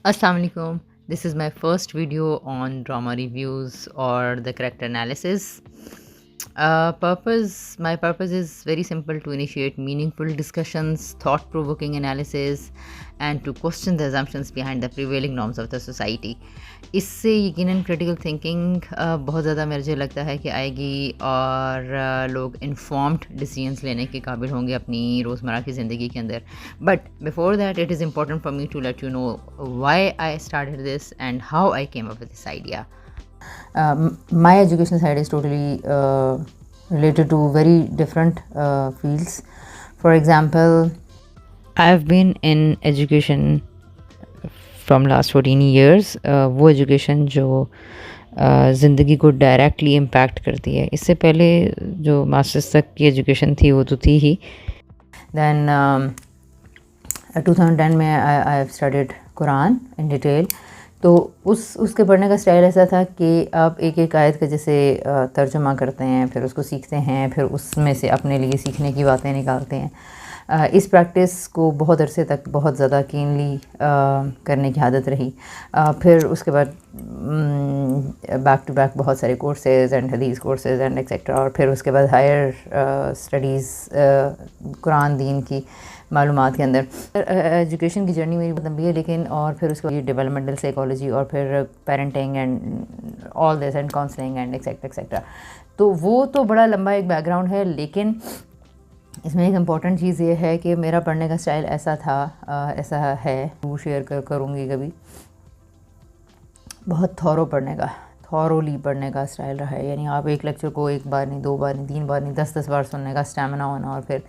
Assalamualaikum. This is my first video on drama reviews or the character analysis. My purpose is very simple: to initiate meaningful discussions, thought-provoking analysis, and to question the assumptions behind the prevailing norms of the society. इससे यकीनन critical thinking बहुत ज़्यादा मुझे लगता है कि आएगी और लोग इन्फॉर्म्ड डिसीजंस लेने के काबिल होंगे अपनी रोज़मर्रा की ज़िंदगी के अंदर. But before that it is important for me to let you know why I started this and how I came up with this idea. My education side is totally related to very different fields. For example, I've been in education from last 14 years. वो education जो ज़िंदगी को directly impact करती है. इससे पहले जो masters तक की एजुकेशन थी वो तो थी ही. Then 2010 में I studied Quran in detail. तो उसके पढ़ने का स्टाइल ऐसा था कि आप एक एक आयत का जैसे तर्जुमा करते हैं, फिर उसको सीखते हैं, फिर उसमें से अपने लिए सीखने की बातें निकालते हैं. इस प्रैक्टिस को बहुत अरसे तक बहुत ज़्यादा कीनली करने की आदत रही. फिर उसके बाद बैक टू बैक बहुत सारे कोर्सेज़ एंड हदीस कोर्सेज़ एंड एक्सेट्रा. और फिर उसके बाद हायर स्टडीज़ कुरान दीन की मालूमात के अंदर. एजुकेशन की जर्नी मेरी बहुत लंबी है, लेकिन और फिर उसके बाद डिवेलपमेंटल साइकोलॉजी और फिर parenting and all this and counselling and etcetera etcetera. तो वो तो बड़ा लंबा एक बैकग्राउंड है, लेकिन इसमें एक इम्पॉर्टेंट चीज़ ये है कि मेरा पढ़ने का स्टाइल ऐसा था, ऐसा है, वो शेयर करूँगी कभी. बहुत थॉरोली पढ़ने का स्टाइल रहा है. यानी आप एक लेक्चर को एक बार नहीं, 2 बार नहीं, 3 बार नहीं, 10 बार सुनने का स्टैमिना होना और फिर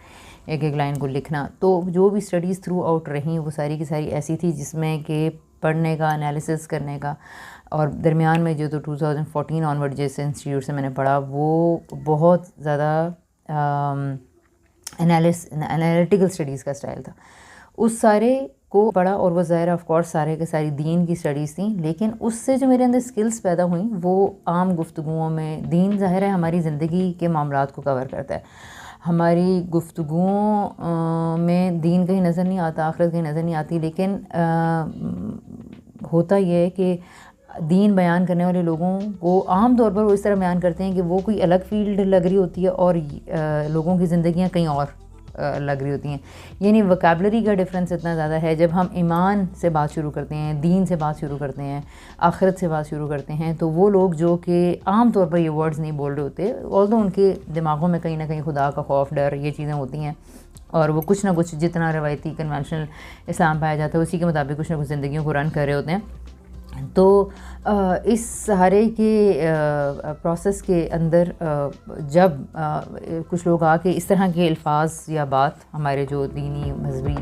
एक एक लाइन को लिखना. तो जो भी स्टडीज़ थ्रू आउट रहीं वो सारी की सारी ऐसी थी जिसमें कि पढ़ने का, एनालिसिस करने का. और दरमियान में जो तो 2014 ऑनवर्ड जिस इंस्टीट्यूट से मैंने पढ़ा वो बहुत ज़्यादा एनालिटिकल स्टडीज़ का स्टाइल था. उस सारे को पढ़ा और वो ज़ाहिर ऑफ कोर्स सारे के सारी दीन की स्टडीज़ थी, लेकिन उससे जो मेरे अंदर स्किल्स पैदा हुई वो आम गुफ्तगुओं में. दीन ज़ाहिर है हमारी ज़िंदगी के मामलात को कवर करता है. हमारी गुफ्तगुओं में दीन कहीं नज़र नहीं आता, आखिरत कहीं नज़र नहीं आती, लेकिन होता ये है कि दीन बयान करने वाले लोगों को आम तौर पर वो इस तरह बयान करते हैं कि वो कोई अलग फील्ड लग रही होती है और लोगों की ज़िंदगियाँ कहीं और लग रही होती हैं. यानी वोकैबुलरी का डिफरेंस इतना ज़्यादा है. जब हम ईमान से बात शुरू करते हैं, दीन से बात शुरू करते हैं, आखिरत से बात शुरू करते हैं, तो वो लोग जो कि आम तौर पर ये वर्ड्स नहीं बोल रहे होते, ऑल्दो उनके दिमागों में कहीं ना कहीं खुदा का खौफ, डर, ये चीज़ें होती हैं और वो कुछ ना कुछ जितना रवायती कन्वेंशनल इस्लाम पाया जाता है उसी के मुताबिक कुछ ना कुछ ज़िंदगियों को रन कर रहे होते हैं. तो इस सहारे के प्रोसेस के अंदर जब कुछ लोग आके इस तरह के अल्फाज या बात हमारे जो दीनी मजहबी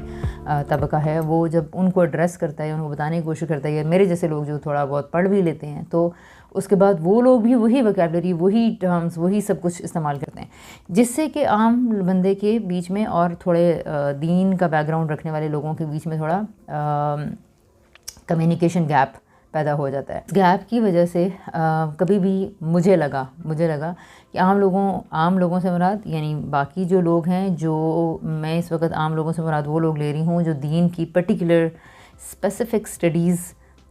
तबका है वो जब उनको एड्रेस करता है, उनको बताने की कोशिश करता है, या मेरे जैसे लोग जो थोड़ा बहुत पढ़ भी लेते हैं, तो उसके बाद वो लोग भी वही वोकैबुलरी, वही टर्म्स, वही सब कुछ इस्तेमाल करते हैं, जिससे कि आम बंदे के बीच में और थोड़े दीन का बैकग्राउंड रखने वाले लोगों के बीच में थोड़ा कम्युनिकेशन गैप पैदा हो जाता है. गैप की वजह से कभी भी मुझे लगा कि आम लोगों से मुराद, यानी बाकी जो लोग हैं, जो मैं इस वक्त आम लोगों से मुराद वो लोग ले रही हूँ जो दीन की पर्टिकुलर स्पेसिफ़िक स्टडीज़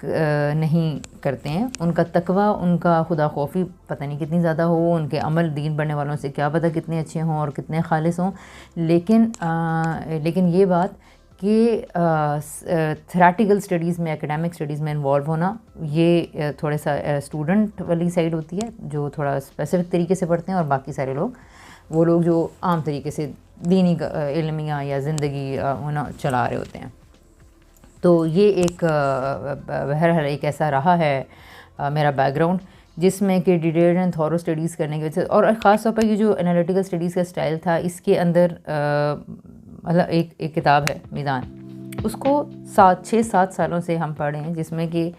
नहीं करते हैं. उनका तकवा, उनका खुदा खौफी पता नहीं कितनी ज़्यादा हो, उनके अमल दीन पढ़ने वालों से क्या पता कितने अच्छे हों और कितने खालिस हों, लेकिन ये बात कि थ्योरेटिकल स्टडीज़ में, एकेडमिक स्टडीज़ में इन्वॉल्व होना, ये थोड़ा सा स्टूडेंट वाली साइड होती है जो थोड़ा स्पेसिफिक तरीके से पढ़ते हैं, और बाकी सारे लोग वो लोग जो आम तरीके से दीनी इल्मिया या ज़िंदगी उन्हें चला रहे होते हैं. तो ये एक बहरहाल एक ऐसा रहा है मेरा बैकग्राउंड जिसमें कि डिटेल्ड एंड थॉरो स्टडीज़ करने की वजह से, और ख़ास तौर पर ये जो एनालिटिकल स्टडीज़ का स्टाइल था, इसके अंदर मतलब एक किताब है मीज़ान, उसको 6-7 सालों से हम पढ़े हैं, जिसमें कि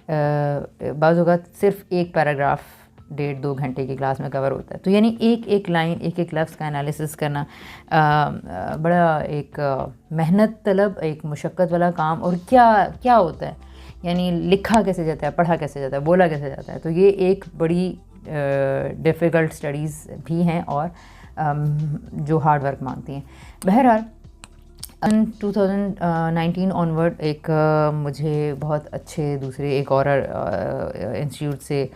बाज़ औक़ात सिर्फ एक पैराग्राफ 1.5-2 घंटे की क्लास में कवर होता है. तो यानी एक एक लाइन, एक एक लफ्ज़ का एनालिसिस करना बड़ा एक मेहनत तलब, एक मुशक्क़त वाला काम. और क्या होता है, यानी लिखा कैसे जाता है, पढ़ा कैसे जाता है, बोला कैसे जाता है. तो ये एक बड़ी डिफ़िकल्ट स्टडीज़ भी हैं और जो हार्ड वर्क मांगती हैं. बहरहाल 2019 ऑनवर्ड एक मुझे बहुत अच्छे दूसरे एक और इंस्टीट्यूट से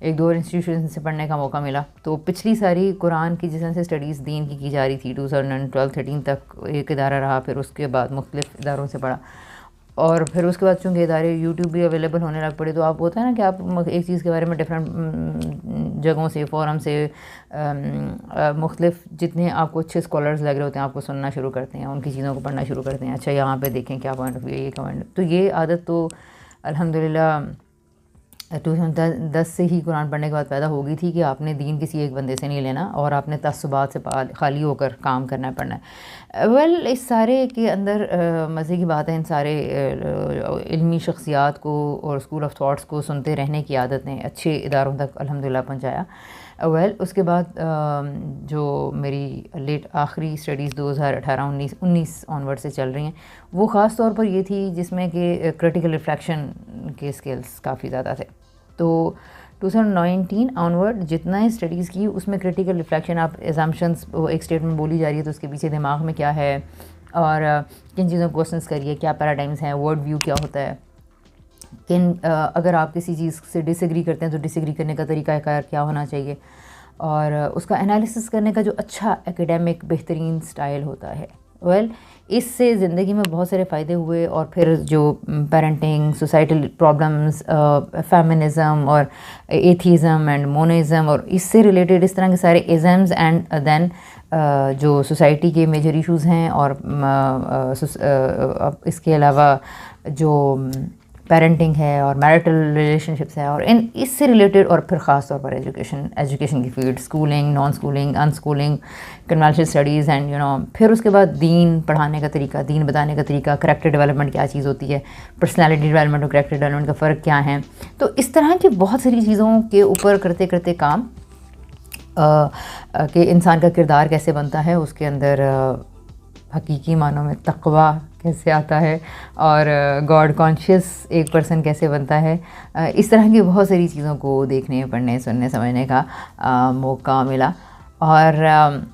एक दो इंस्टीट्यूशन से पढ़ने का मौका मिला। तो पिछली सारी कुरान की जिस तरह से स्टडीज़ दीन की जा रही थी 2012-13 तक एक इदारा रहा, फिर उसके बाद मुख्तलिफ़ इदारों से पढ़ा, और फिर उसके बाद चूँकि इदारे यूट्यूब भी अवेलेबल होने लग पड़े, तो आप होता है ना कि आप एक चीज़ के बारे में डिफरेंट जगहों से फ़ोरम से मुख्तलिफ जितने आपको अच्छे स्कॉलर्स लग रहे होते हैं आपको सुनना शुरू करते हैं, उनकी चीज़ों को पढ़ना शुरू करते हैं। अच्छा यहाँ पे देखें क्या पॉइंट ऑफ व्यू, ये क्या पॉइंट। तो ये आदत तो अल्हम्दुलिल्लाह 2010 से ही कुरान पढ़ने के बाद पैदा हो गई थी कि आपने दीन किसी एक बंदे से नहीं लेना और आपने तसब्बुआत से खाली होकर काम करना पड़ना है। वेल इस सारे के अंदर मज़े की बात है, इन सारे इल्मी शख्सियात को और स्कूल ऑफ थॉट्स को सुनते रहने की आदत ने अच्छे इदारों तक अल्हम्दुलिल्लाह पहुँचाया। वेल उसके बाद जो मेरी लेट आखिरी स्टडीज़ 2018-19 ऑनवर्ड से चल रही हैं, वो ख़ास तौर पर ये थी जिसमें कि क्रिटिकल रिफ्लेक्शन के स्किल्स काफ़ी ज़्यादा थे। तो 2019 ऑनवर्ड जितना ही स्टडीज़ की उसमें क्रिटिकल रिफ्लेक्शन, आप एजम्पशंस एक स्टेटमेंट बोली जा रही है तो उसके पीछे दिमाग में क्या है और किन चीज़ों को क्वेश्चंस करिए, क्या पैराडाइम्स हैं, वर्ड व्यू क्या होता है, अगर आप किसी चीज़ से डिसएग्री करते हैं तो डिसएग्री करने का तरीका क्या होना चाहिए, और उसका एनालिसिस करने का जो अच्छा एकेडमिक बेहतरीन स्टाइल होता है। वेल इससे ज़िंदगी में बहुत सारे फ़ायदे हुए, और फिर जो पेरेंटिंग, सोसाइटल प्रॉब्लम्स, फेमिनिज़म और एथीज़म एंड मोनिज़म और इससे रिलेटेड इस तरह के सारे इज़म्स, एंड देन जो सोसाइटी के मेजर इश्यूज़ हैं, और इसके अलावा जो पेरेंटिंग है और मैरिटल रिलेशनशिप्स है और इन इससे रिलेटेड, और फिर ख़ास तौर पर एजुकेशन की field, schooling, non schooling, unschooling, conventional studies and फिर उसके बाद दीन पढ़ाने का तरीका, दीन बताने का तरीका, करैक्टर डेवलपमेंट क्या चीज़ होती है, पर्सनालिटी डेवलपमेंट और करैक्टर डेवलपमेंट का फ़र्क क्या है। तो इस तरह की बहुत सारी चीज़ों के ऊपर करते करते काम कि इंसान का किरदार कैसे बनता है, उसके अंदर हकीकी मानों में तक़वा कैसे आता है, और गॉड कॉन्शियस एक पर्सन कैसे बनता है। इस तरह की बहुत सारी चीज़ों को देखने, पढ़ने, सुनने, समझने का मौका मिला। और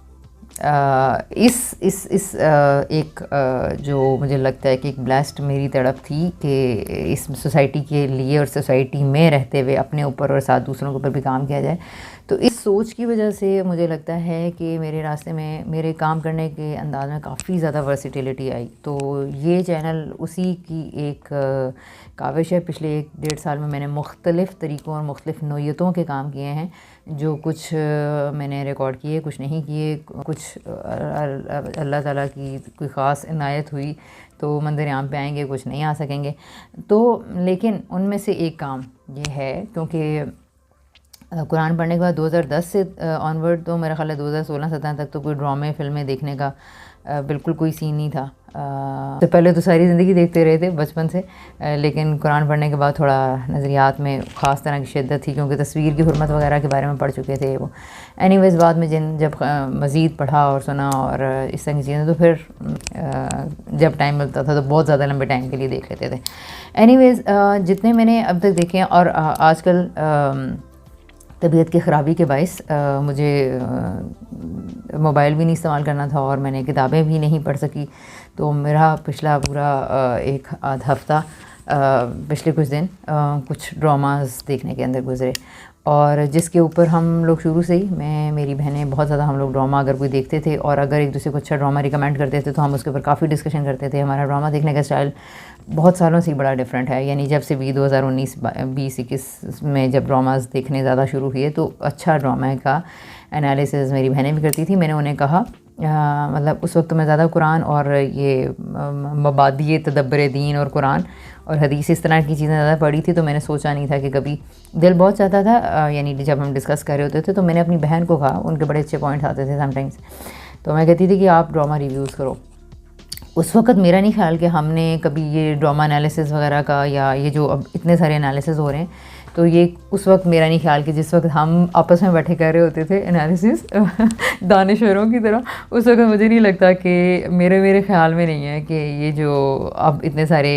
इस एक जो मुझे लगता है कि एक ब्लेस्ड मेरी तड़प थी कि इस सोसाइटी के लिए और सोसाइटी में रहते हुए अपने ऊपर और साथ दूसरों के ऊपर भी काम किया जाए। तो इस सोच की वजह से मुझे लगता है कि मेरे रास्ते में मेरे काम करने के अंदाज में काफ़ी ज़्यादा वर्सिटिलिटी आई। तो ये चैनल उसी की एक काविश है। पिछले 1-1.5 साल में मैंने मुख्तलिफ़ तरीक़ों और मुख्तलिफ़ नौइयतों के काम किए हैं, जो कुछ मैंने रिकॉर्ड किए, कुछ नहीं किए, कुछ अल्लाह ताला की कोई ख़ास इनायत हुई तो मंदिर आम पे आएंगे, कुछ नहीं आ सकेंगे। तो लेकिन उनमें से एक काम ये है, क्योंकि कुरान पढ़ने के बाद 2010 से ऑनवर्ड तो मेरा ख़्याल है 2016-17 तक तो कोई ड्रामे फ़िल्में देखने का बिल्कुल कोई सीन नहीं था। तो पहले तो सारी ज़िंदगी देखते रहे थे बचपन से, लेकिन कुरान पढ़ने के बाद थोड़ा नज़रियात में ख़ास तरह की शिद्दत थी, क्योंकि तस्वीर की हुर्मत वगैरह के बारे में पढ़ चुके थे वो। एनीवेज़ बाद में जब मज़ीद पढ़ा और सुना और इस तरह की चीज़ें, तो फिर जब टाइम मिलता था तो बहुत ज़्यादा लंबे टाइम के लिए देख लेते थे। एनीवेज़ जितने मैंने अब तक देखे हैं, और आजकल तबीयत की ख़राबी के बाइस मुझे मोबाइल भी नहीं इस्तेमाल करना था और मैंने किताबें भी नहीं पढ़ सकी। तो मेरा पिछला पूरा एक आध हफ़्ता पिछले कुछ दिन कुछ ड्रामास देखने के अंदर गुज़रे, और जिसके ऊपर हम लोग शुरू से ही, मैं, मेरी बहनें बहुत ज़्यादा हम लोग ड्रामा अगर कोई देखते थे और अगर एक दूसरे को अच्छा ड्रामा रिकमेंड करते थे तो हम उसके ऊपर काफ़ी डिस्कशन करते थे। हमारा ड्रामा देखने का स्टाइल बहुत सालों से बड़ा डिफरेंट है, यानी जब से भी 2019-20-21 में जब ड्रामास देखने ज़्यादा शुरू हुए तो अच्छा ड्रामा का एनालिसिस मेरी बहनें भी करती थी। मैंने उन्हें कहा मतलब उस वक्त मैं ज़्यादा कुरान और ये मबादी तदब्बर दीन और कुरान और हदीस इस तरह की चीज़ें ज़्यादा पढ़ी थी, तो मैंने सोचा नहीं था कि कभी दिल बहुत चाहता था, यानी जब हम डिस्कस कर रहे होते थे तो मैंने अपनी बहन को कहा, उनके बड़े अच्छे पॉइंट्स आते थे समटाइम्स, तो मैं कहती थी कि आप ड्रामा रिव्यूज़ करो। उस वक्त मेरा नहीं ख्याल कि हमने कभी ये ड्रामा एनालिसिस वगैरह का, या ये जो अब इतने सारे एनालिसिस हो रहे हैं, तो ये उस वक्त मेरा नहीं ख्याल कि जिस वक्त हम आपस में बैठे कर रहे होते थे एनालिसिस दानिश्वरों की तरह, उस वक्त मुझे नहीं लगता कि मेरे ख्याल में नहीं है कि ये जो अब इतने सारे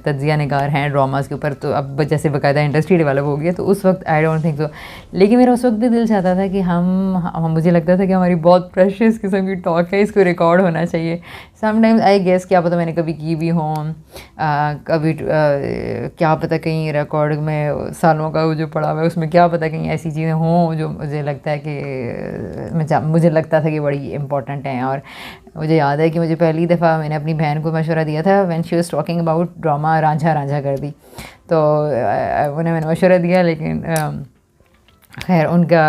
तज्जिया निगार हैं ड्रामास के ऊपर, तो अब जैसे बाकायदा इंडस्ट्री डेवलप हो गई है, तो उस वक्त आई डोंट थिंक सो। लेकिन मेरा उस वक्त भी दिल चाहता था कि मुझे लगता था कि हमारी बहुत प्रेशियस किस्म की टॉक है, इसको रिकॉर्ड होना चाहिए। समटाइम्स आई गेस, क्या पता मैंने कभी की भी हों, कभी क्या पता कहीं रिकॉर्ड में सालों का वो जो पड़ा हुआ है उसमें क्या पता कहीं ऐसी चीज़ें हों जो मुझे लगता है कि मुझे लगता था कि बड़ी इंपॉर्टेंट हैं। और मुझे याद है कि मुझे पहली दफ़ा मैंने अपनी बहन को मशवरा दिया था when she was talking about drama Ranjha Ranjha कर दी, तो उन्हें मैंने मशवरा दिया, लेकिन खैर उनका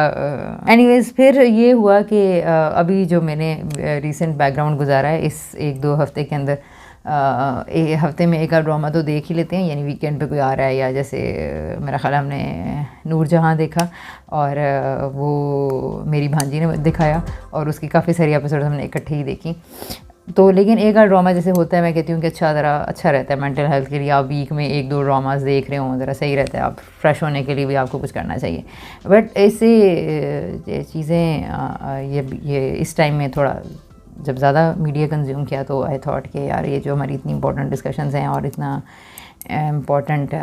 एनीवेज़ फिर ये हुआ कि अभी जो मैंने रीसेंट बैकग्राउंड गुजारा है इस 1-2 हफ़्ते के अंदर, एक हफ़्ते में एक आध ड्रामा तो देख ही लेते हैं, यानी वीकेंड पे कोई आ रहा है, या जैसे मेरा ख़्याल हमने नूरजहाँ देखा और वो मेरी भांजी ने दिखाया और उसकी काफ़ी सारी एपिसोड हमने इकट्ठे ही देखी। तो लेकिन एक आध ड्रामा जैसे होता है, मैं कहती हूँ कि अच्छा रहता है मेंटल हेल्थ के लिए, आप वीक में 1-2 ड्रामास देख रहे हों, ज़रा सही रहता है, आप फ्रेश होने के लिए भी आपको कुछ करना चाहिए। बट ऐसे चीज़ें ये इस टाइम में थोड़ा जब ज़्यादा मीडिया कंज्यूम किया, तो आई थॉट कि यार ये जो हमारी इतनी इंपॉर्टेंट डिस्कशंस हैं और इतना इम्पॉर्टेंट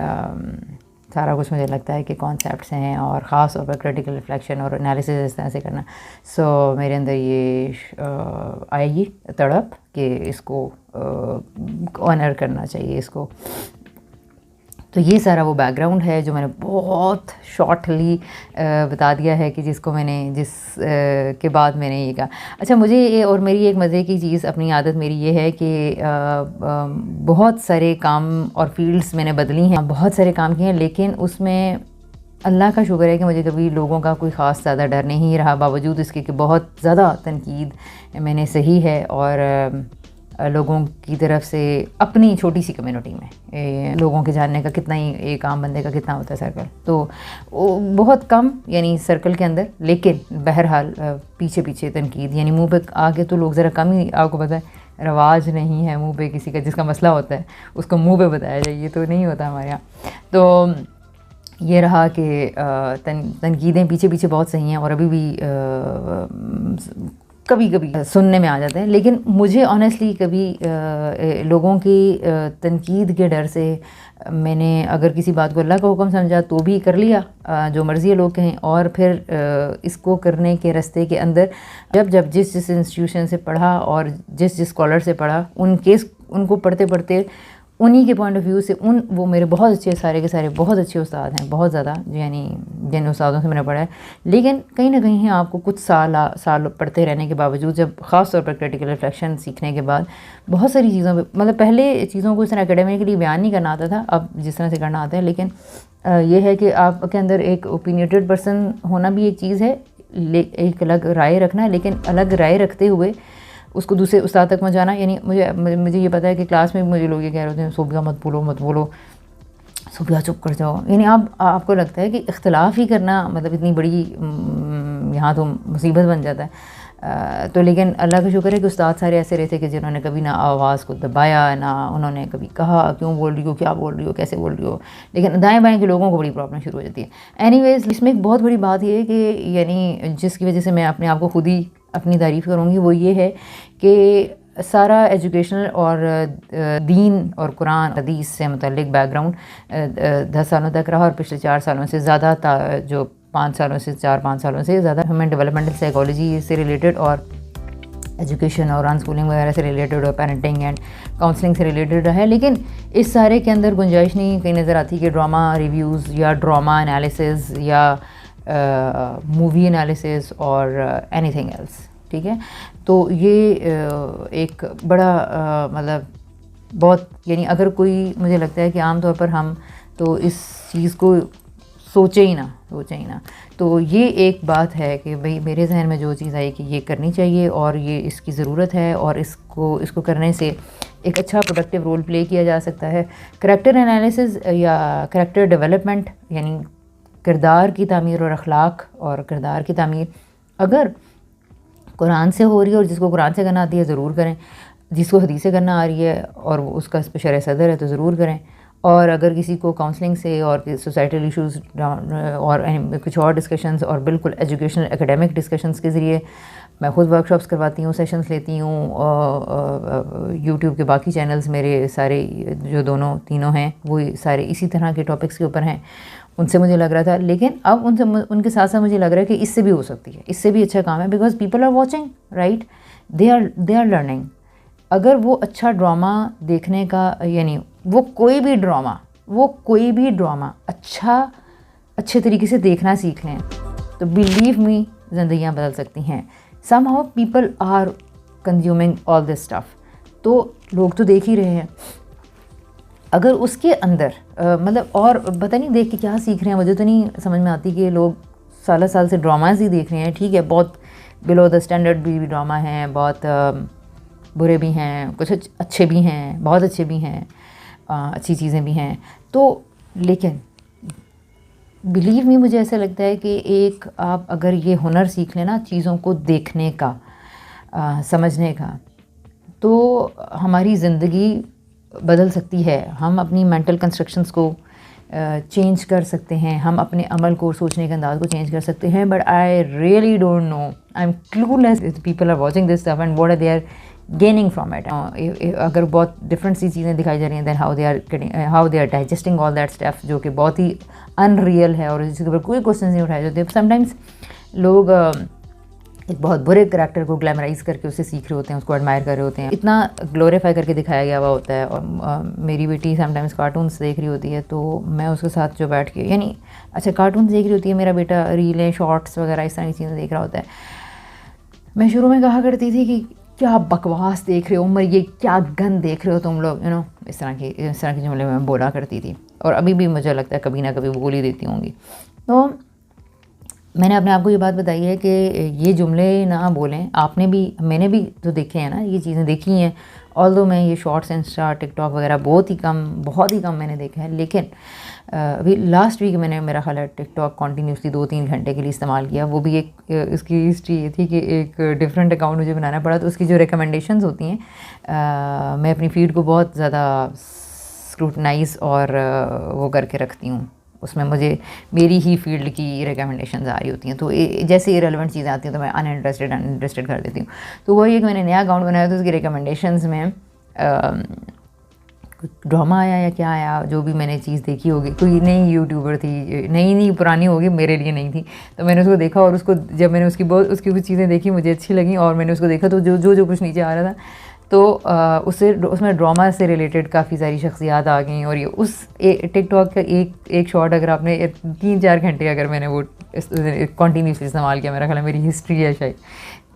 सारा कुछ मुझे लगता है कि कॉन्सेप्ट्स हैं, और ख़ास तौर पर क्रिटिकल रिफ्लेक्शन और एनालिसिस इस तरह से करना, सो मेरे अंदर ये आएगी तड़प कि इसको ऑनर करना चाहिए इसको। तो ये सारा वो बैकग्राउंड है जो मैंने बहुत शॉर्टली बता दिया है कि के बाद मैंने ये कहा। अच्छा, मुझे ये और मेरी एक मज़े की चीज़, अपनी आदत मेरी ये है कि बहुत सारे काम और फील्ड्स मैंने बदली हैं, बहुत सारे काम किए हैं, लेकिन उसमें अल्लाह का शुक्र है कि मुझे कभी लोगों का कोई ख़ास ज़्यादा डर नहीं रहा, बावजूद इसके कि बहुत ज़्यादा तनकीद मैंने सही है, और लोगों की तरफ से अपनी छोटी सी कम्युनिटी में लोगों के जानने का कितना ही, एक आम बंदे का कितना होता है सर्कल, तो बहुत कम यानी सर्कल के अंदर, लेकिन बहरहाल पीछे पीछे तनकीद, यानी मुंह पे आके तो लोग ज़रा कम ही, आपको पता है रवाज नहीं है मुंह पे किसी का, जिसका मसला होता है उसको मुंह पे बताया जाए, ये तो नहीं होता हमारे यहाँ। तो ये रहा कि तनकीदें पीछे पीछे बहुत सही हैं और अभी भी कभी कभी सुनने में आ जाते हैं, लेकिन मुझे ऑनेस्टली कभी लोगों की तनकीद के डर से मैंने अगर किसी बात को अल्लाह का हुक्म समझा तो भी कर लिया, जो मर्ज़ी है लोग कहें, और फिर इसको करने के रास्ते के अंदर जब जिस इंस्टीट्यूशन से पढ़ा और जिस स्कॉलर से पढ़ा, उनको पढ़ते पढ़ते उन्हीं के पॉइंट ऑफ व्यू से वो मेरे बहुत अच्छे, सारे के सारे बहुत अच्छे उस्ताद हैं, बहुत ज़्यादा, यानी जिन उस्तादों से मैंने पढ़ा है। लेकिन कहीं ना कहीं आपको कुछ साल पढ़ते रहने के बावजूद, जब ख़ास तौर पर क्रिटिकल रिफ्लेक्शन सीखने के बाद, बहुत सारी चीज़ों पे, मतलब पहले चीज़ों को इस तरह एकेडमिकली बयान नहीं करना आता था, अब जिस तरह से करना आता है, लेकिन ये है कि आपके अंदर एक ओपिनियटेड पर्सन होना भी एक चीज़ है, एक अलग राय रखना है, लेकिन अलग राय रखते हुए उसको दूसरे उस्ताद तक पहुँचाना। यानी मुझे ये पता है कि क्लास में मुझे लोग ये कह रहे होते हैं, सोबिया मत बोलो, सोबिया चुप कर जाओ, यानी आपको लगता है कि इख्तलाफ ही करना मतलब इतनी बड़ी यहाँ तो मुसीबत बन जाता है। तो लेकिन अल्लाह का शुक्र है कि उस्ताद सारे ऐसे रहे थे कि जिन्होंने कभी ना आवाज़ को दबाया, ना उन्होंने कभी कहा क्यों बोल रही हो, क्या बोल रही हो, कैसे बोल रही हो, लेकिन दाएँ बाएँ के लोगों को बड़ी प्रॉब्लम शुरू हो जाती है। एनीवेज़, इसमें एक बहुत बड़ी बात ये है कि यानी जिसकी वजह से मैं अपने आप को खुद ही अपनी तारीफ़ करूँगी, वो ये है कि सारा एजुकेशनल और दीन और कुरान हदीस से मुतल्लिक बैकग्राउंड 10 सालों तक रहा, और पिछले 4 सालों से ज़्यादा जो 5 सालों से 4-5 सालों से ज़्यादा ह्यूमन डेवलपमेंटल साइकोलॉजी से रिलेटेड और एजुकेशन और अनस्कूलिंग वगैरह से रिलेटेड और पेरेंटिंग एंड काउंसलिंग से रिलेटेड रहा है। लेकिन इस सारे के अंदर गुंजाइश नहीं कहीं नज़र आती कि ड्रामा रिव्यूज़ या ड्रामा एनालिसिस या मूवी एनालिसिस और एनीथिंग एल्स, ठीक है। तो ये एक बड़ा मतलब बहुत, यानी अगर कोई, मुझे लगता है कि आम तौर पर हम तो इस चीज़ को सोचे ही ना, तो ये एक बात है कि भाई मेरे जहन में जो चीज़ आई कि ये करनी चाहिए और ये इसकी ज़रूरत है, और इसको करने से एक अच्छा प्रोडक्टिव रोल प्ले किया जा सकता है। करैक्टर एनालिसिस या करैक्टर डेवलपमेंट, यानी किरदार की तामीर और अखलाक और किरदार की तामीर अगर कुरान से हो रही है, और जिसको कुरान से करना आती है ज़रूर करें, जिसको हदीस से करना आ रही है और उसका इस पर शरह सदर है तो ज़रूर करें, और अगर किसी को काउंसलिंग से और सोसाइटल इश्यूज़ और कुछ और डिस्कशंस और बिल्कुल एजुकेशनल एकेडमिक डिस्कशंस के ज़रिए मैं ख़ुद वर्कशॉप्स करवाती हूँ, सेशंस लेती हूँ। यूट्यूब के बाकी चैनल्स मेरे सारे जो तीनों हैं वो सारे इसी तरह के टॉपिक्स के ऊपर हैं। उनसे मुझे लग रहा था, लेकिन अब उनके साथ साथ मुझे लग रहा है कि इससे भी हो सकती है, इससे भी अच्छा काम है, because people are watching, right, they are learning. अगर वो अच्छा ड्रामा देखने का, यानी वो कोई भी ड्रामा अच्छे तरीके से देखना सीख लें तो बिलीव मी ज़िंदगियाँ बदल सकती हैं। somehow people are consuming all this stuff, तो लोग तो देख ही रहे हैं। अगर उसके अंदर मतलब और पता नहीं देख के क्या सीख रहे हैं, मुझे तो नहीं समझ में आती कि लोग साल से ड्रामाज ही देख रहे हैं। ठीक है, बहुत बिलो द स्टैंडर्ड भी ड्रामा हैं, बहुत बुरे भी हैं, कुछ अच्छे भी हैं, बहुत अच्छे भी हैं, अच्छी चीज़ें भी हैं। तो लेकिन बिलीव मी, मुझे ऐसा लगता है कि एक आप अगर ये हुनर सीख लेना चीज़ों को देखने का, समझने का, तो हमारी ज़िंदगी बदल सकती है। हम अपनी मेंटल कंस्ट्रक्शंस को चेंज कर सकते हैं, हम अपने अमल को, सोचने के अंदाज़ को चेंज कर सकते हैं। But I really don't know, I am clueless people are watching this stuff and what are they are gaining from it. अगर बहुत डिफरेंट सी चीज़ें दिखाई जा रही हैं, then how they are digesting all that stuff, जो कि बहुत ही अनरियल है और जिसके ऊपर कोई क्वेश्चन नहीं उठाए जाते। समटाइम्स लोग एक बहुत बुरे करैक्टर को ग्लैमराइज करके उसे सीख रहे होते हैं, उसको एडमायर कर रहे होते हैं, इतना ग्लोरीफाई करके दिखाया गया हुआ होता है। और मेरी बेटी समटाइम्स कार्टून्स देख रही होती है, तो मैं उसके साथ जो बैठ के, यानी अच्छा कार्टून्स देख रही होती है, मेरा बेटा रीलें, शॉर्ट्स वगैरह इस तरह की चीज़ें देख रहा होता है। मैं शुरू में कहा करती थी कि क्या बकवास देख रहे हो उमर, ये क्या गंद देख रहे हो तुम लोग, यू नो, इस तरह के जुमले में बोला करती थी, और अभी भी मुझे लगता है कभी ना कभी बोल ही देती होंगी। तो मैंने अपने आप को ये बात बताई है कि ये जुमले ना बोलें। मैंने भी तो देखे हैं ना, ये चीज़ें देखी हैं। ऑल्दो मैं ये शॉर्ट्स, इंस्टा, टिकटॉक वगैरह बहुत ही कम मैंने देखा है, लेकिन अभी लास्ट वीक मैंने, मेरा ख्याल है, टिकटॉक कॉन्टीन्यूसली 2-3 घंटे के लिए इस्तेमाल किया। वो भी एक इसकी हिस्ट्री ये थी कि एक डिफरेंट अकाउंट मुझे बनाना पड़ा, तो उसकी जो रिकमेंडेशंस होती हैं, मैं अपनी फीड को बहुत ज़्यादा स्क्रूटनाइज और वो करके रखती हूँ। उसमें मुझे मेरी ही फील्ड की रिकमेंडेशंस आ रही होती हैं, तो जैसे इरेलेवेंट चीज़ें आती हैं तो मैं अनइंटरेस्टेड कर देती हूँ। तो वही एक मैंने नया अकाउंट बनाया, तो उसकी रिकमेंडेशंस में ड्रामा आया या क्या आया, जो भी मैंने चीज़ देखी होगी, कोई नई यूट्यूबर थी, नई पुरानी होगी, मेरे लिए नहीं थी, तो मैंने उसको देखा, और उसको जब मैंने उसकी कुछ चीज़ें देखी मुझे अच्छी लगी, और मैंने उसको देखा तो जो कुछ नीचे आ रहा था, तो उसमें ड्रामा से रिलेटेड काफ़ी सारी शख्सियात आ गई। और ये उस टिकटॉक का एक शॉट, अगर आपने 3-4 घंटे अगर मैंने वो कॉन्टीन्यूसली इस्तेमाल किया, मेरा ख्याल है मेरी हिस्ट्री है शायद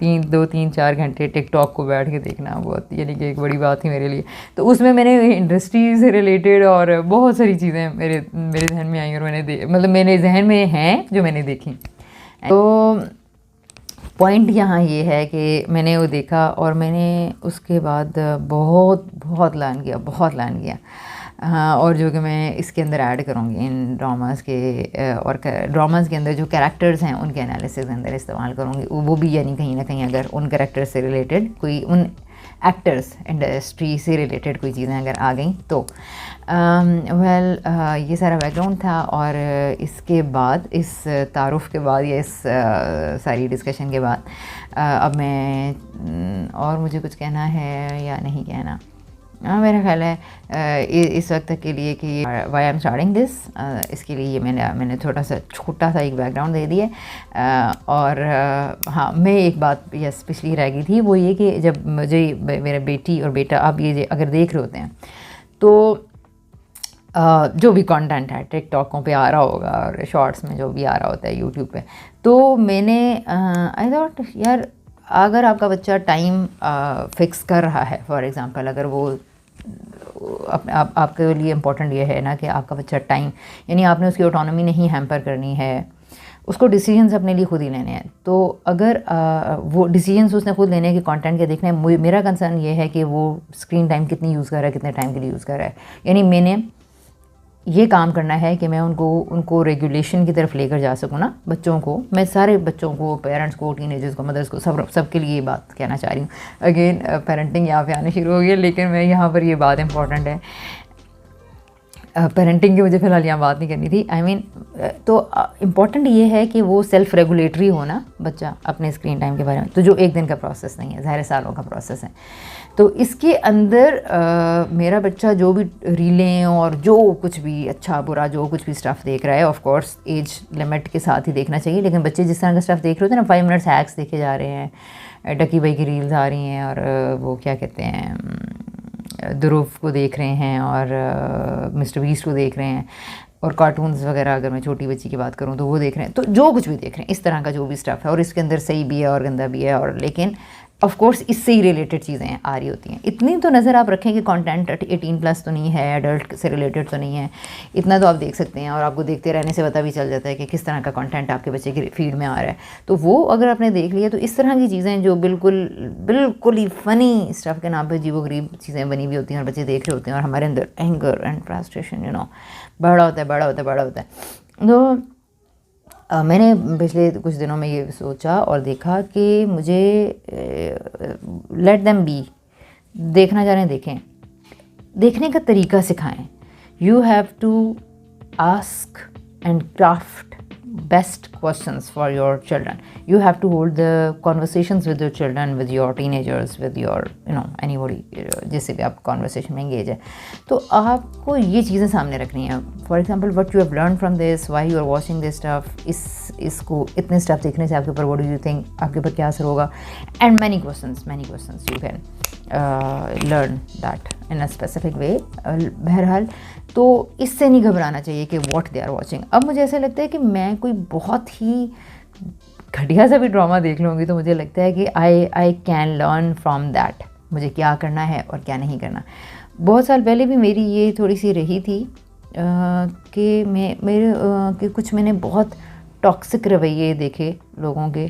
2-3-4 घंटे टिकटॉक को बैठ के देखना, बहुत, यानी कि एक बड़ी बात थी मेरे लिए। तो उसमें मैंने इंडस्ट्री से रिलेटेड और बहुत सारी चीज़ें मेरे जहन में आई, और मतलब मेरे जहन में हैं जो मैंने देखी। तो पॉइंट यहाँ ये है कि मैंने वो देखा, और मैंने उसके बाद बहुत लर्न किया। हाँ, और जो कि मैं इसके अंदर ऐड करूँगी इन ड्रामास के, और ड्रामास के अंदर जो कैरेक्टर्स हैं उनके एनालिसिस के अंदर इस्तेमाल करूँगी। वो भी यानी कहीं ना कहीं अगर उन कैरेक्टर्स से रिलेटेड कोई, उन एक्टर्स इंडस्ट्री से रिलेटेड कोई चीज़ें अगर आ गई तो ये सारा बैकग्राउंड था। और इसके बाद, इस तारुफ के बाद, या इस सारी डिस्कशन के बाद, अब मैं और मुझे कुछ कहना है या नहीं कहना, मेरा ख्याल है इस वक्त के लिए कि why I am starting this, इसके लिए मैंने छोटा सा एक बैकग्राउंड दे दिया। और हाँ, मैं एक बात यस पिछली रह गई थी, वो ये कि जब मुझे मेरा बेटी और बेटा, आप ये अगर देख रहे होते हैं तो जो भी कंटेंट है टिकटॉकों पे आ रहा होगा, और शॉर्ट्स में जो भी आ रहा होता है यूट्यूब पे, तो मैंने आई थॉट यार, अगर आपका बच्चा टाइम फिक्स कर रहा है, फॉर एग्ज़ाम्पल, अगर वो आपके लिए इम्पोर्टेंट ये है ना कि आपका बच्चा टाइम, यानी आपने उसकी ऑटोनॉमी नहीं हैम्पर करनी है, उसको डिसीजंस अपने लिए खुद ही लेने हैं। तो अगर वो डिसीजंस उसने खुद लेने के कंटेंट के देखने हैं, मेरा कंसर्न ये है कि वो स्क्रीन टाइम कितनी यूज़ कर रहा है, कितने टाइम के लिए यूज़ कर रहा है। यानी मैंने ये काम करना है कि मैं उनको रेगुलेशन की तरफ लेकर जा सकूँ ना, बच्चों को, मैं सारे बच्चों को, पेरेंट्स को, टीनेजर्स को, मदर्स को, सबके लिए ये बात कहना चाह रही हूँ। अगेन पेरेंटिंग यहाँ पे आने शुरू हो गई, लेकिन मैं यहाँ पर ये बात इम्पॉर्टेंट है, पेरेंटिंग की मुझे फ़िलहाल यहाँ बात नहीं करनी थी। आई मीन तो इम्पॉर्टेंट ये है कि वो सेल्फ़ रेगुलेटरी हो ना बच्चा अपने स्क्रीन टाइम के बारे में, तो जो एक दिन का प्रोसेस नहीं है, ज़ाहिर सालों का प्रोसेस है। तो इसके अंदर मेरा बच्चा जो भी रीलें और जो कुछ भी अच्छा बुरा जो कुछ भी स्टफ़ देख रहा है, ऑफ कोर्स एज लिमिट के साथ ही देखना चाहिए, लेकिन बच्चे जिस तरह का स्टफ़ देख रहे होते हैं ना, 5 मिनट्स हैक्स देखे जा रहे हैं, डकी भाई की रील्स आ रही हैं, और वो क्या कहते हैं, ध्रुव को देख रहे हैं, और मिस्टर बीस्ट को देख रहे हैं, और कार्टून्स वगैरह, अगर मैं छोटी बच्ची की बात करूँ तो वो देख रहे हैं। तो जो कुछ भी देख रहे हैं इस तरह का जो भी स्टफ़ है, और इसके अंदर सही भी है और गंदा भी है, और लेकिन ऑफ कोर्स इससे ही रिलेटेड चीज़ें आ रही होती हैं। इतनी तो नज़र आप रखें कि कंटेंट 18+ तो नहीं है, एडल्ट से रिलेटेड तो नहीं है, इतना तो आप देख सकते हैं, और आपको देखते रहने से पता भी चल जाता है कि किस तरह का कंटेंट आपके बच्चे की फीड में आ रहा है। तो वो अगर आपने देख लिया, तो इस तरह की चीज़ें जो बिल्कुल ही फ़नी स्टफ़ के नाम पर अजीबोगरीब चीज़ें बनी हुई होती हैं, और बच्चे देख रहे होते हैं, और हमारे अंदर एंगर एंड फ्रस्ट्रेशन बड़ा होता है। तो मैंने पिछले कुछ दिनों में ये सोचा और देखा कि मुझे लेट देम बी, देखना चाह रहे हैं देखें, देखने का तरीका सिखाएं। You have to ask and craft best questions for your children. You have to hold the conversations with your children, with your teenagers, with your anybody जिससे भी आप conversation में engage है। तो आपको ये चीज़ें सामने रखनी है। For example, what you have learned from this, why you are watching this stuff, इसको इतने stuff देखने से आपके ऊपर what do you think, आपके ऊपर क्या असर होगा, and many questions you can learn that in a specific way। बहरहाल तो इससे नहीं घबराना चाहिए कि what they are watching। अब मुझे ऐसा लगता है कि मैं कोई बहुत ही घटिया सा भी ड्रामा देख लूँगी तो मुझे लगता है कि I can learn from that, मुझे क्या करना है और क्या नहीं करना। बहुत साल पहले भी मेरी ये थोड़ी सी रही थी कि कुछ मैंने बहुत टॉक्सिक रवैये देखे, लोगों के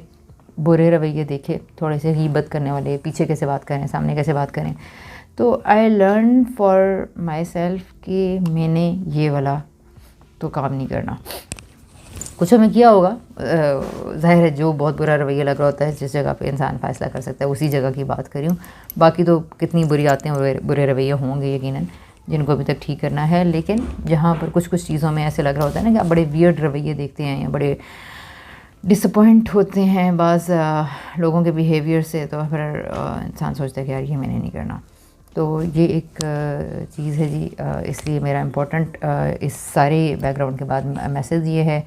बुरे रवैये देखे, थोड़े से गीबत करने वाले, पीछे कैसे बात करें, सामने कैसे बात करें। तो I learn for my self कि मैंने ये वाला तो काम नहीं करना। कुछ हमें किया होगा, ज़ाहिर है जो बहुत बुरा रवैया लग रहा होता है, जिस जगह पे इंसान फ़ैसला कर सकता है उसी जगह की बात करी हूँ। बाकी तो कितनी बुरी आते हैं, बुरे रवैये होंगे यकीनन, जिनको अभी तक ठीक करना है। लेकिन जहाँ पर कुछ चीज़ों में ऐसे लग रहा होता है ना कि आप बड़े वियर्ड रवैये देखते हैं या बड़े डिसअपॉइंट होते हैं बाज़ लोगों के बिहेवियर से, तो फिर इंसान सोचता है कि यार ये मैंने नहीं करना। तो ये एक चीज़ है जी, इसलिए मेरा इम्पोर्टेंट इस सारे बैकग्राउंड के बाद मैसेज ये है,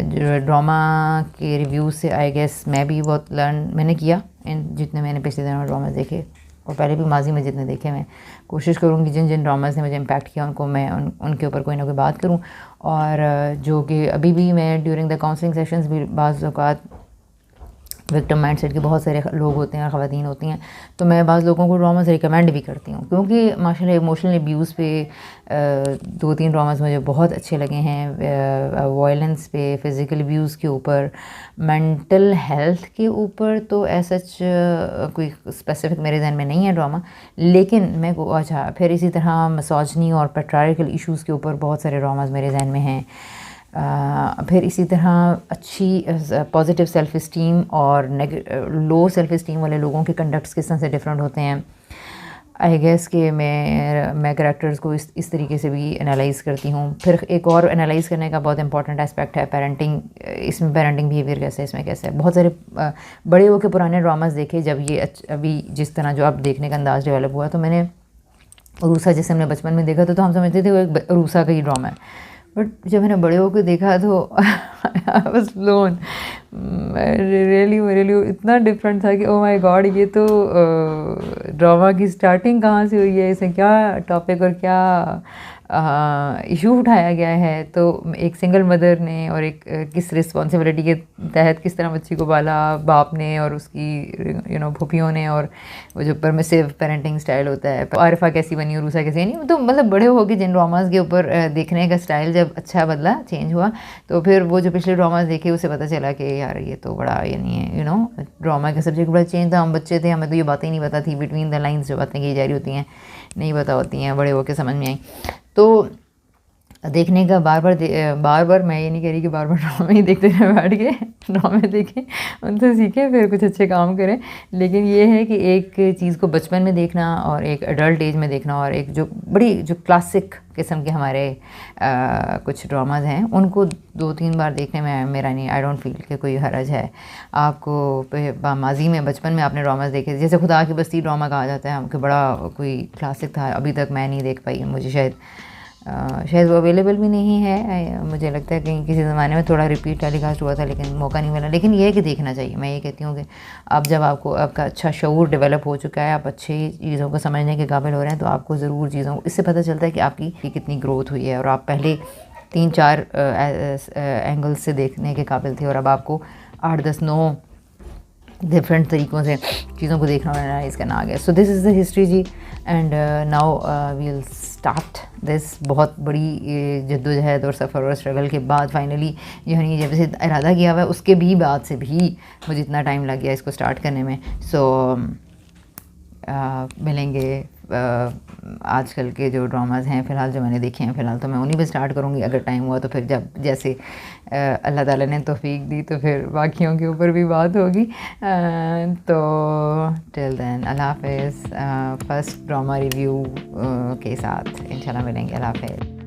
जो ड्रामा के रिव्यूज़ से आई गेस मैं भी बहुत मैंने किया, इन जितने मैंने पिछले दिनों ड्रामा देखे और पहले भी माजी में जितने देखे, मैं कोशिश करूँगी जिन जिन ड्रामास ने मुझे इम्पैक्ट किया उनको मैं उनके ऊपर कोई ना कोई बात करूँ। और जो कि अभी भी मैं ड्यूरिंग द काउंसलिंग सेशंस भी बाज़ औक़ात विक्टिम माइंडसेट के बहुत सारे लोग होते हैं, ख़वातीन होती हैं, तो मैं बाज़ लोगों को ड्रामास रिकमेंड भी करती हूँ, क्योंकि माशाल्लाह इमोशनल अब्यूज़ पे 2-3 ड्रामास मुझे बहुत अच्छे लगे हैं, वायलेंस पे, फ़िज़िकल अब्यूज़ के ऊपर, मेंटल हेल्थ के ऊपर तो ऐसा कोई स्पेसिफिक मेरे जहन में नहीं है ड्रामा, लेकिन मैं अच्छा फिर इसी तरह मिसोजिनी और पैट्रियार्कल इश्यूज़ के ऊपर बहुत सारे ड्रामास मेरे जहन में हैं। फिर इसी तरह अच्छी पॉजिटिव सेल्फ़ इस्टीम और लो सेल्फ़ इस्टीम वाले लोगों के कंडक्ट्स किस तरह से डिफरेंट होते हैं। आई गेस कि मैं कैरेक्टर्स को इस तरीके से भी एनालाइज़ करती हूँ। फिर एक और एनालाइज़ करने का बहुत इंपॉर्टेंट एस्पेक्ट है पेरेंटिंग, इसमें पेरेंटिंग बिहेवियर कैसे है, इसमें कैसे है। बहुत सारे बड़े हो के पुराने ड्रामास देखे, जब ये अभी जिस तरह जो अब देखने का अंदाज़ डेवलप हुआ, तो मैंने रूसा जैसे हमने बचपन में देखा तो हम समझते थे वो एक रूसा का ही ड्रामा है, बट जब मैंने बड़े होकर देखा तो आई वाज ब्लोन, रियली इतना डिफरेंट था कि ओ माय गॉड, ये तो ड्रामा की स्टार्टिंग कहाँ से हुई है, इसमें क्या टॉपिक और क्या इशू उठाया गया है। तो एक सिंगल मदर ने और एक किस रिस्पॉन्सिबिलिटी के तहत किस तरह बच्ची को पाला, बाप ने और उसकी फूफियों ने, और वो जो परमिसिव पेरेंटिंग स्टाइल होता है, आरिफा कैसी बनी और रूसा कैसी नहीं। तो मतलब बड़े हो गए जिन ड्रामास के ऊपर देखने का स्टाइल जब अच्छा बदला, चेंज हुआ, तो फिर वो जो पिछले ड्रामास देखे उससे पता चला कि यार ये तो बड़ा ये नहीं है, ड्रामा का सब्जेक्ट बड़ा चेंज था। हम बच्चे थे, हमें तो ये बातें ही नहीं पता थी, बिटवीन द लाइन्स जो बातें की जा रही होती हैं नहीं पता होती हैं, बड़े होकर समझ में आई। तो देखने का बार बार मैं ये नहीं कह रही कि बार बार ड्रामे ही देखते रहे बैठ के, ड्रामे देखें, उनसे सीखें, फिर कुछ अच्छे काम करें। लेकिन ये है कि एक चीज़ को बचपन में देखना और एक एडल्ट एज में देखना, और एक जो क्लासिक किस्म के हमारे कुछ ड्रामाज हैं उनको 2-3 बार देखने में मेरा नहीं, आई डोंट फील कि कोई हर्ज है। आपको माजी में बचपन में आपने ड्रामाज देखे, जैसे खुदा की बस्ती ड्रामा कहा जाता है कि बड़ा कोई क्लासिक था, अभी तक मैं नहीं देख पाई, मुझे शायद वो अवेलेबल भी नहीं है, मुझे लगता है कहीं किसी ज़माने में थोड़ा रिपीट टेलीकास्ट हुआ था लेकिन मौका नहीं मिला। लेकिन ये है कि देखना चाहिए। मैं ये कहती हूँ कि अब जब आपका अच्छा शऊर डेवलप हो चुका है, आप अच्छी चीज़ों को समझने के काबिल हो रहे हैं, तो आपको ज़रूर चीज़ों को इससे पता चलता है कि आपकी कितनी ग्रोथ हुई है, और आप पहले 3-4 एंगल्स से देखने के काबिल थे और अब आपको 8-10-9 डिफरेंट तरीक़ों से चीज़ों को देखना और एनालाइज करना आ गया। So this is the history जी, and now we'll start this बहुत बड़ी जद्दोजहद और सफ़र और स्ट्रगल के बाद फाइनली यानी जब से इरादा किया हुआ है उसके भी बाद से भी मुझे इतना टाइम लग गया इसको स्टार्ट करने में। सो मिलेंगे आजकल के जो ड्रामाज हैं फ़िलहाल जो मैंने देखे हैं, फ़िलहाल तो मैं उन्हीं पे स्टार्ट करूँगी। अगर टाइम हुआ तो फिर जब जैसे अल्लाह ताला ने तौफीक दी तो फिर बाकियों के ऊपर भी बात होगी। तो टिल देन अल्लाह हाफ़िज़। फर्स्ट ड्रामा रिव्यू के साथ इंशाल्लाह मिलेंगे। अल्लाह हाफ़िज़।